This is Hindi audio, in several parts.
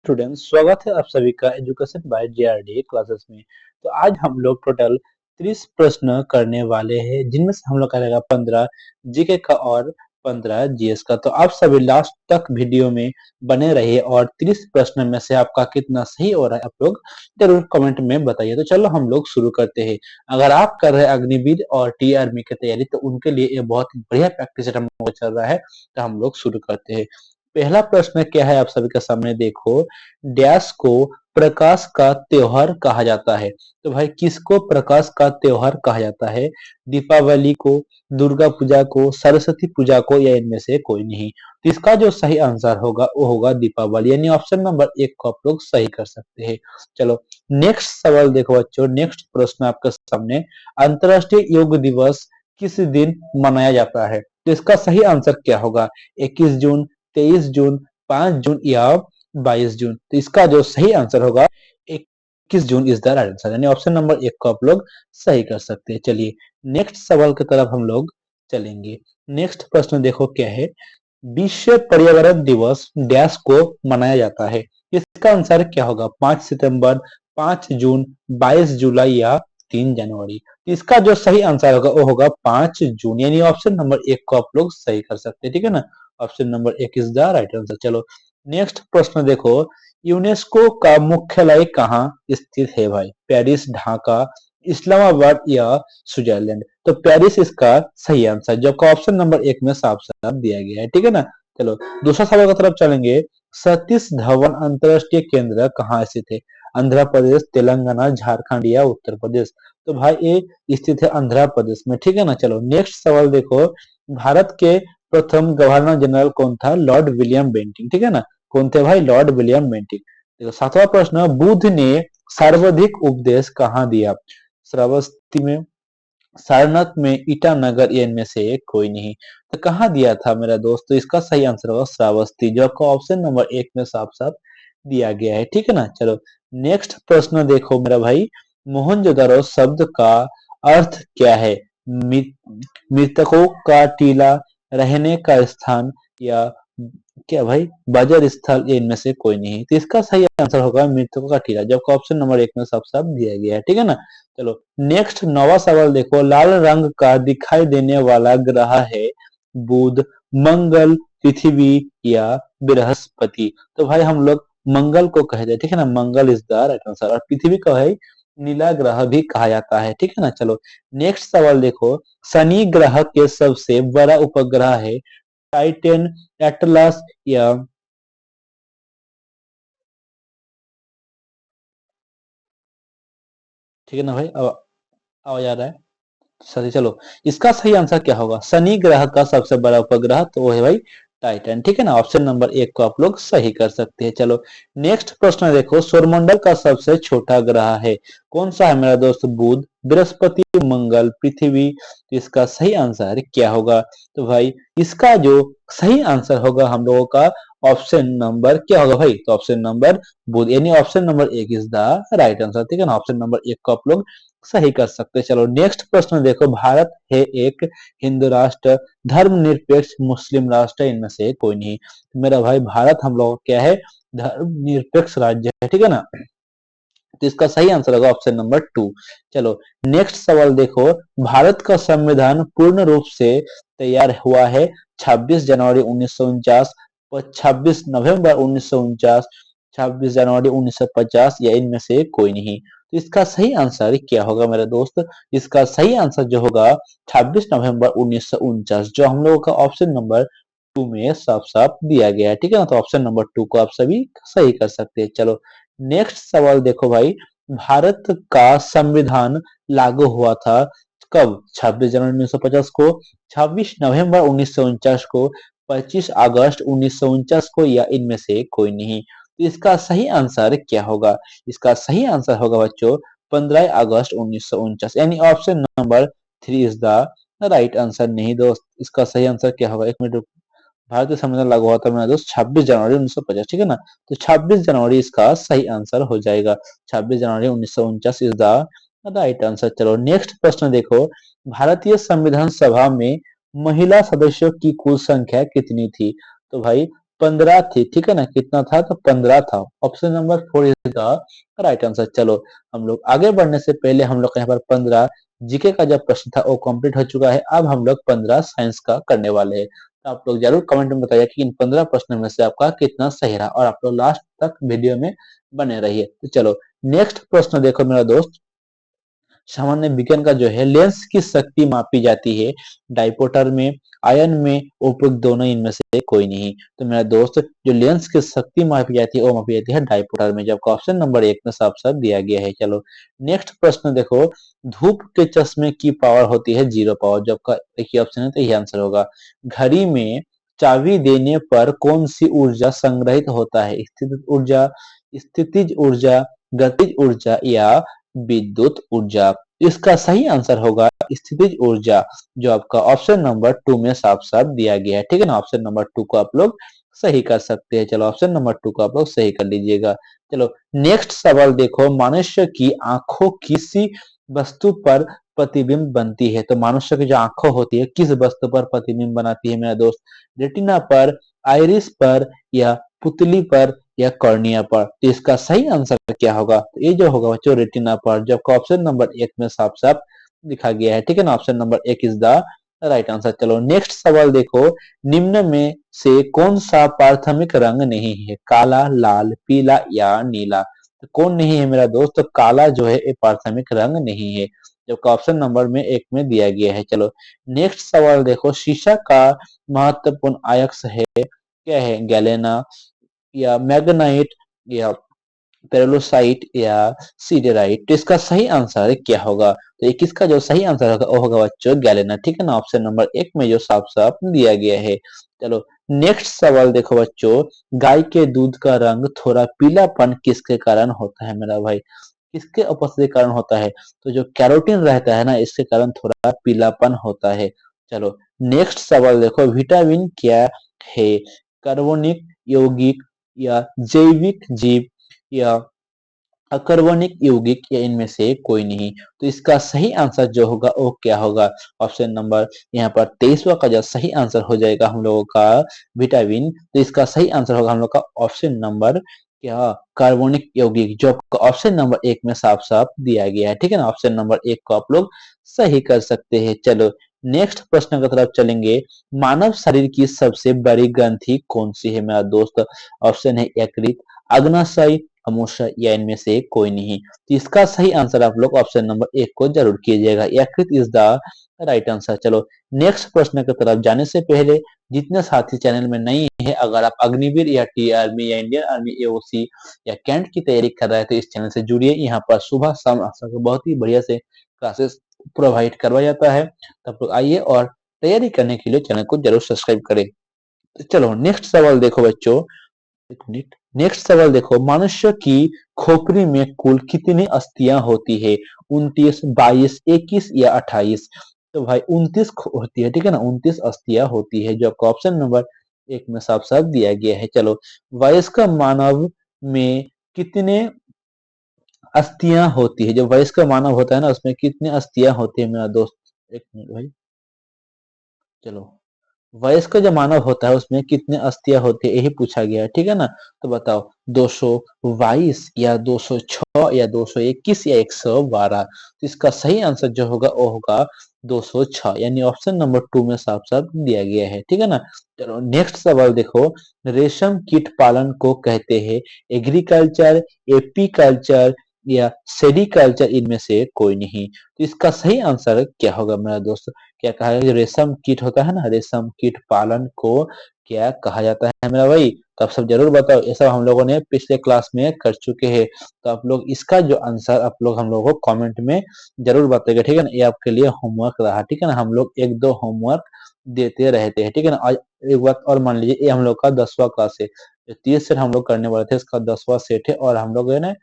स्टूडेंट्स, स्वागत है आप सभी का एजुकेशन बाय जेआरडी क्लासेस में। तो आज हम लोग टोटल 30 प्रश्न करने वाले हैं, जिनमें से हम लोग करेगा 15 जीके का और 15 जीएस का। तो आप सभी लास्ट तक वीडियो में बने रहिए और 30 प्रश्न में से आपका कितना सही हो रहा है आप लोग जरूर कमेंट में बताइए। तो चलो हम लोग शुरू करते हैं। अगर आप कर रहे हैं अग्निवीर और टी आर्मी की तैयारी, तो उनके लिए ये बहुत बढ़िया प्रैक्टिस हम लोग चल रहा है। तो हम लोग शुरू करते हैं। पहला प्रश्न क्या है आप सभी के सामने देखो। डैश को प्रकाश का त्योहार कहा जाता है। तो भाई किसको प्रकाश का त्योहार कहा जाता है? दीपावली को, दुर्गा पूजा को, सरस्वती पूजा को, या इनमें से कोई नहीं? तो इसका जो सही आंसर होगा वो होगा दीपावली, यानी ऑप्शन नंबर 1 को आप लोग सही कर सकते हैं। चलो नेक्स्ट सवाल देखो बच्चों। नेक्स्ट प्रश्न आपके सामने, अंतरराष्ट्रीय योग दिवस किस दिन मनाया जाता है? तो इसका सही आंसर क्या होगा? 21 जून, 23 जून, 5 जून, या 22 जून? तो इसका जो सही आंसर होगा 21 June is the right answer, यानी ऑप्शन नंबर 1 को आप लोग सही कर सकते हैं। चलिए नेक्स्ट सवाल की तरफ हम लोग चलेंगे। नेक्स्ट प्रश्न देखो क्या है। विश्व पर्यावरण दिवस डैश को मनाया जाता है? इसका आंसर क्या होगा? 5 सितंबर, 5 जून, 22 जुलाई, या 3 जनवरी? तो इसका जो सही आंसर होगा वो होगा 5 जून, यानी ऑप्शन नंबर 1 को आप लोग सही कर सकते हैं। ठीक है ना? Option number 1 is the right answer. चलो नेक्स्ट प्रश्न देखो। यूनेस्को का मुख्यालय कहाँ स्थित है भाई? पेरिस, ढाका, इस्लामाबाद, या स्विट्जरलैंड? तो पेरिस इसका सही आंसर, जो का ऑप्शन नंबर 1 में साफ साफ दिया गया है। ठीक है ना? चलो दूसरा सवाल की तरफ चलेंगे। सतीश धवन अंतरराष्ट्रीय केंद्र कहाँ स्थित है? आंध्र प्रदेश, तेलंगाना, झारखंड, या उत्तर प्रदेश? तो भाई ये स्थित है आंध्र प्रदेश में। ठीक है ना? चलो नेक्स्ट सवाल देखो। भारत के प्रथम गवर्नर जनरल कौन था? Lord William Bentinck. ठीक है ना? कौन थे भाई? Lord William Bentinck. देखो सातवां प्रश्न, बुद्ध ने सर्वाधिक उपदेश कहाँ दिया? श्रावस्ती में, सारनाथ में, ईटानगर, या इनमें से कोई नहीं? तो कहाँ दिया था मेरा दोस्त? तो इसका सही आंसर होगा श्रावस्ती, जो आपको ऑप्शन नंबर 1 में साफ साफ दिया गया है। ठीक है ना? चलो नेक्स्ट प्रश्न देखो मेरा भाई। मोहनजोदड़ो शब्द का अर्थ क्या है? मृतकों का टीला, रहने का स्थान, या क्या भाई बजर स्थल, या इनमें से कोई नहीं? तो इसका सही आंसर होगा मृतकों का टीला, जबकि ऑप्शन नंबर 1 में साफ साफ दिया गया है। ठीक है ना? चलो नेक्स्ट नौवां सवाल देखो। लाल रंग का दिखाई देने वाला ग्रह है बुध, मंगल, पृथ्वी, या बृहस्पति? तो भाई हम लोग मंगल को कहते हैं। ठीक है ना? मंगल इज द राइट आंसर। और पृथ्वी को है नीला ग्रह भी कहा जाता है। ठीक है ना? चलो नेक्स्ट सवाल देखो। शनि ग्रह के सबसे बड़ा उपग्रह है टाइटन, एटलस, या ठीक है ना भाई? अब आवाज आ रहा है? सही। चलो इसका सही आंसर क्या होगा? शनि ग्रह का सबसे बड़ा उपग्रह तो वो है भाई टाइटन। ठीक है ना? ऑप्शन नंबर 1 को आप लोग सही कर सकते हैं। चलो नेक्स्ट प्रश्न देखो। सौरमंडल का सबसे छोटा ग्रह है कौन सा है मेरा दोस्त? बुध, बृहस्पति, मंगल, पृथ्वी? तो इसका सही आंसर क्या होगा? तो भाई इसका जो सही आंसर होगा हम लोगों का ऑप्शन नंबर क्या होगा भाई? तो ऑप्शन नंबर बुध, यानी option number 1 is the right answer. ठीक है ना? ऑप्शन नंबर 1 को आप लोग सही कर सकते हैं। चलो नेक्स्ट प्रश्न देखो। भारत है एक हिंदू राष्ट्र, धर्मनिरपेक्ष मुस्लिम राष्ट्र, इनमें से कोई नहीं? मेरा भाई भारत हम लोग क्या है? धर्मनिरपेक्ष राज्य है। ठीक है ना? तो इसका सही आंसर होगा ऑप्शन नंबर 2। चलो नेक्स्ट सवाल देखो। भारत का संविधान पूर्ण रूप से तैयार हुआ है 26 जनवरी 1949, 26 नवंबर 1949, 26 जनवरी 1950, या इनमें से कोई नहीं? तो इसका सही आंसर क्या होगा मेरा दोस्त? इसका सही आंसर जो होगा 26 नवंबर 1949, जो हम लोगों का ऑप्शन नंबर 2 में साफ साफ दिया गया है। ठीक है ना? तो ऑप्शन नंबर 2 को आप सभी सही कर सकते हैं। चलो नेक्स्ट सवाल देखो भाई। भारत का संविधान लागू हुआ था कब? 26 जनवरी 1950 को, 26 नवंबर 1949 को, 25 अगस्त 1949 को, या इनमें से कोई नहीं? तो इसका सही आंसर क्या होगा? इसका सही आंसर होगा बच्चों 15 अगस्त 1949, यानी option number 3 is the right answer. नहीं दोस्त, इसका सही आंसर क्या होगा? एक मिनट। भारतीय संविधान लागू हुआ था मेरा दोस्त 26 जनवरी 1950। ठीक है ना? तो 26 जनवरी इसका सही आंसर हो जाएगा। 26 जनवरी 1949 इज द राइट आंसर। चलो नेक्स्ट प्रश्न देखो। भारतीय संविधान सभा में महिला सदस्यों की कुल संख्या कितनी थी? तो भाई 15 थी, ठीक है ना, कितना था तो 15 था। Option number 4 is the right answer. चलो हम लोग आगे बढ़ने से पहले हम लोग यहाँ पर 15 जीके का जो प्रश्न था वो कंप्लीट हो चुका है। अब हम लोग 15 साइंस का करने वाले हैं। तो आप लोग जरूर कमेंट में बताइए कि इन 15 प्रश्नों में से आपका कितना सही रहा, और आप लोग लास्ट तक वीडियो में बने रहिए। तो चलो नेक्स्ट प्रश्न देखो मेरा दोस्त। सामान्य विज्ञान का जो है, लेंस की शक्ति मापी जाती है डायपोटर में, आयन में, उपयुक्त दोनों, इनमें से कोई नहीं। तो मेरा दोस्त जो लेंस की शक्ति मापी जाती है वो मापी जाती है डायपोटर में, जबकि ऑप्शन नंबर 1 में साफ साफ दिया गया है। चलो नेक्स्ट प्रश्न देखो। धूप के चश्मे की पावर होती है 0 पावर, जबकि एक ही ऑप्शन है तो यही आंसर होगा। घड़ी में चाबी देने पर कौन सी ऊर्जा संग्रहित होता है? स्थितिज ऊर्जा, गतिज ऊर्जा या विद्युत ऊर्जा? इसका सही आंसर होगा स्थितिज ऊर्जा, जो आपका ऑप्शन नंबर 2 में साफ साफ दिया गया है, ठीक है ना। ऑप्शन नंबर 2 को आप लोग सही कर सकते हैं। चलो ऑप्शन नंबर 2 को आप लोग सही कर लीजिएगा। चलो नेक्स्ट सवाल देखो। मनुष्य की आंखों किसी वस्तु पर प्रतिबिंब बनती है? तो मनुष्य की जो आंखों होती है किस वस्तु पर प्रतिबिंब बनाती है मेरा दोस्त? रेटिना पर, आइरिस पर, या पुतली पर, या कॉर्निया पर? तो इसका सही आंसर क्या होगा? तो ये जो होगा बच्चों रेटिना पर, जबकि ऑप्शन नंबर 1 में साफ साफ लिखा गया है, ठीक है ना। Option number 1 is the right answer. चलो नेक्स्ट सवाल देखो। निम्न में से कौन सा प्राथमिक रंग नहीं है? काला, लाल, पीला या नीला? तो कौन नहीं है मेरा दोस्त? तो काला जो है ये प्राथमिक रंग नहीं है, जबकि ऑप्शन नंबर में 1 में दिया गया है। चलो नेक्स्ट सवाल देखो। शीशा का महत्वपूर्ण अयस्क है, क्या है? गैलेना, या मैग्नाइट, या पेरोलोसाइट, या सीडेराइट? तो इसका सही आंसर क्या होगा? तो ये किसका जो सही आंसर होगा वो होगा बच्चों गैलेना, ठीक है ना। ऑप्शन नंबर 1 में जो साफ साफ दिया गया है। चलो नेक्स्ट सवाल देखो बच्चों। गाय के दूध का रंग थोड़ा पीलापन किसके कारण होता है मेरा भाई? किसके उपस्थिति के कारण होता है? तो जो कैरोटीन रहता है ना, इसके कारण थोड़ा पीलापन होता है। चलो नेक्स्ट सवाल देखो। विटामिन क्या है? कार्बनिक, यौगिक, या जैविक जीव, या अकर्बनिक, यौगिक, या इनमें से कोई नहीं? तो इसका सही आंसर जो होगा वो क्या होगा? ऑप्शन नंबर यहाँ पर 23वां का जो सही आंसर हो जाएगा हम लोगों का विटामिन, तो इसका सही आंसर होगा हम लोग का ऑप्शन नंबर क्या? कार्बनिक यौगिक, जो ऑप्शन नंबर 1 में साफ साफ दिया गया है, ठीक है ना। ऑप्शन नंबर 1 को आप लोग सही कर सकते हैं। चलो नेक्स्ट प्रश्न की तरफ चलेंगे। मानव शरीर की सबसे बड़ी ग्रंथि कौन सी है मेरा दोस्त? ऑप्शन है यकृत, अग्नाशय, अमूर्छा, या इनमें से कोई नहीं? तो इसका सही आंसर आप लोग ऑप्शन नंबर 1 को जरूर कीजिएगा। यकृत इज द राइट आंसर। चलो नेक्स्ट प्रश्न की तरफ जाने से पहले जितने साथी चैनल में नहीं है, अगर आप अग्निवीर या टी आर्मी या इंडियन आर्मी एओसी या कैंट की तैयारी कर रहे हैं तो इस चैनल से जुड़िए। यहाँ पर सुबह शाम आपको बहुत ही बढ़िया से क्लासेस प्रोवाइड करवाया जाता है। तब लोग आइए और तैयारी करने के लिए चैनल को जरूर सब्सक्राइब करें। तो चलो नेक्स्ट सवाल देखो बच्चों। एक मिनट। नेक्स्ट सवाल देखो। मनुष्य की खोपड़ी में कुल कितनी अस्थियां होती है? 29, 22, 21 या 28? तो भाई 29 होती है, ठीक है ना। 29 अस्थियां होती है, जो आपको ऑप्शन नंबर 1 में साफ साफ दिया गया है। चलो वयस्क मानव में कितने अस्थियां होती है? जो वयस्क मानव होता है ना उसमें कितनी अस्थियां होती है मेरा दोस्त? एक मिनट भाई। चलो वयस्क जो मानव होता है उसमें कितने अस्थियां होती है यही पूछा गया है, ठीक है ना। तो बताओ 222 या 206 या 221 या 112? तो इसका सही आंसर जो होगा वो होगा 206, यानी ऑप्शन नंबर 2 में साफ साफ दिया गया है, ठीक है ना। चलो नेक्स्ट सवाल देखो। रेशम कीट पालन को कहते हैं एग्रीकल्चर, एपीकल्चर, या सेरिकल्चर? इनमें से कोई नहीं? तो इसका सही आंसर क्या होगा मेरा दोस्त? क्या कहा है? जो रेशम कीट होता है ना, रेशम कीट पालन को क्या कहा जाता है मेरा भाई? तो आप सब जरूर बताओ। ये सब हम लोगों ने पिछले क्लास में कर चुके हैं। तो आप लोग इसका जो आंसर आप लोग हम लोगों को कमेंट में जरूर बताइएगा, ठीक है ना। ये आपके लिए होमवर्क रहा, ठीक है ना। हम लोग 1-2 होमवर्क देते रहते हैं, ठीक है ना। आज एक बात और मान लीजिए, ये हम लोग का 10वां क्लास है। जो 30 सेट हम लोग करने वाले थे इसका 10वां सेट है, और हम लोग है ना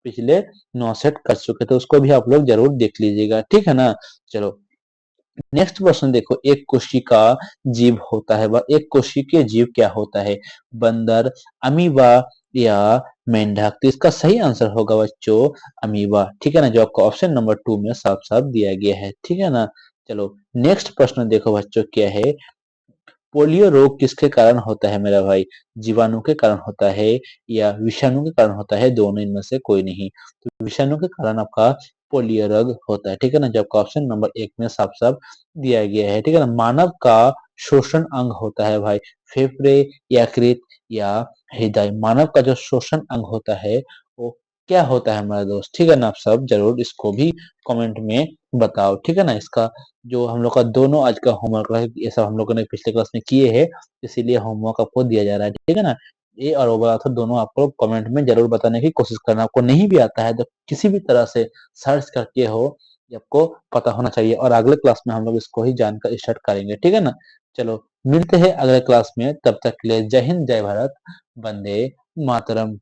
पिछले 9 सेट कर चुके थे, उसको भी आप लोग जरूर देख लीजिएगा, ठीक है ना। चलो नेक्स्ट क्वेश्चन देखो। एक कोशिका जीव होता है, वह एक कोशिकीय जीव क्या होता है? बंदर, अमीबा, या मेंढक? तो इसका सही आंसर होगा बच्चों अमीबा, ठीक है ना, जो आपको ऑप्शन नंबर 2 में साफ साफ दिया गया है, ठीक है ना। चलो नेक्स्ट प्रश्न देखो बच्चों क्या है। पोलियो रोग किसके कारण होता है मेरा भाई? जीवाणु के कारण होता है या विषाणु के कारण होता है? दोनों इनमें से कोई नहीं। तो विषाणु के कारण आपका पोलियो रोग होता है, ठीक है ना? जो आपका ऑप्शन नंबर 1 में साफ-साफ दिया गया है, ठीक है ना? मानव का शोषण अंग होता है भाई, फेफड़े, यकृत या हृदय। मानव का जो शोषण अंग होता है, वो क्या होता है हमारे दोस्त? ठीक है ना? आप सब ज़रूर इसको भी कमेंट में बताओ, ठीक है ना? इसका जो हम लोग का दोनों आज का होमवर्क रहा है, ये सब हम लोगों ने पिछले क्लास में किए हैं, इसीलिए होमवर्क आपको दिया जा रहा है, ठीक है ना? ये और वो वाला तो दोनों आपको कमेंट में ज़रूर बताने की कोशिश करना। आपको नहीं भी आता है तो किसी भी तरह से सर्च करके हो, ये आपको पता होना चाहिए और अगले क्लास में हम लोग इसको ही जानकर स्टार्ट करेंगे, ठीक है ना? चलो मिलते हैं अगले क्लास में, तब तक के लिए जय हिंद, जय भारत, वंदे मातरम।